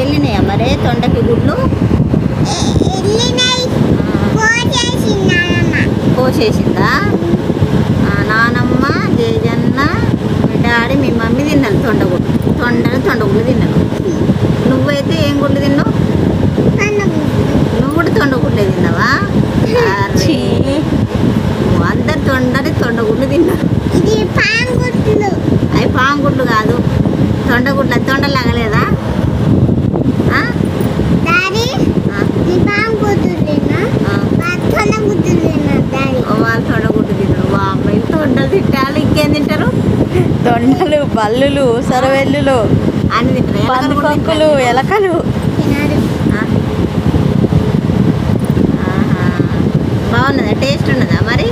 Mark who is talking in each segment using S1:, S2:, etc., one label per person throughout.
S1: వెళ్ళినాయా మరి తొండకి గుడ్లు? కోసేసిందా? నానమ్మ, జేజన్న, మీ డాడీ, మీ మమ్మీ తిన్నాను తొండగుడ్లు తిన్నాను. నువ్వైతే ఏం గుడ్లు తిన్నావు? నువ్వు కూడా తొండగుడ్లే తిన్నావా? అందరు తొండగుడ్లు తిన్నారు. అవి పాంగుడ్లు కాదు, తొండగుడ్లు. అది తొండలాగలేదా? వాళ్ళు తొండగుడ్డు తిన్నారు. అమ్మాయి తొండలు తింటారు, ఇంకేం తింటారు?
S2: తొండలు, బల్లులు, సొరవెల్లులు
S1: అన్ని తింటారు.
S2: పందుకొక్కులు, ఎలకలు.
S1: బాగున్నదా? టేస్ట్ ఉన్నదా మరి?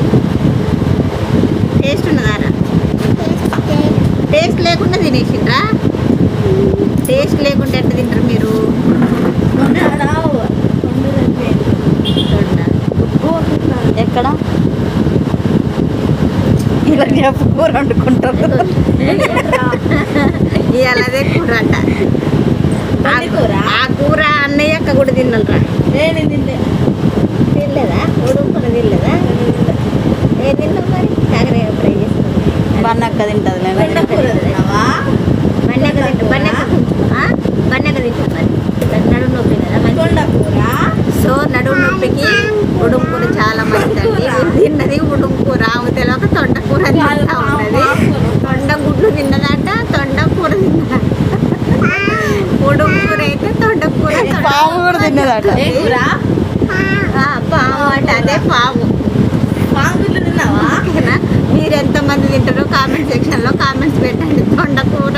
S1: టేస్ట్ ఉన్నదా? టేస్ట్ లేకుండా తినేసిండ్రా? టేస్ట్ లేకుండా ఎట్లా తింటారు మీరు?
S2: ఎక్కడ ఇలా చెప్పు, కూర వండుకుంటారు.
S1: ఇవాళ అదే కూర అంట. ఆ కూర అన్నయ్య అక్క కూడా తిన్నారా? తినలేదా? ఉడుకున తినలేదా? ఏం తిన్నావు మరి? కాకరకాయ ఫ్రై చేసుకుని
S2: బన్నక్క తింటుంది.
S1: బన్నెక్క తింటుంది మరి. నడుము నొప్పి కదా మంచి. సో నడుము నొప్పికి ఉడుంకూర చాలా మంచిదండి. తిన్నది ఉడుంకూర, ఆమె తెలియక తొండకూర తింటా ఉన్నది. తొండగుడ్లు తిన్నదంట, తొండకూర తిన్నదంట. ఉడుంకూర అయితే తొండకూర.
S2: పాము కూడా తిన్నదట.
S1: పాము అంటే అదే పాము. మీరు ఎంతమంది తింటారో కామెంట్ సెక్షన్లో కామెంట్స్ పెట్టండి. తొండకూర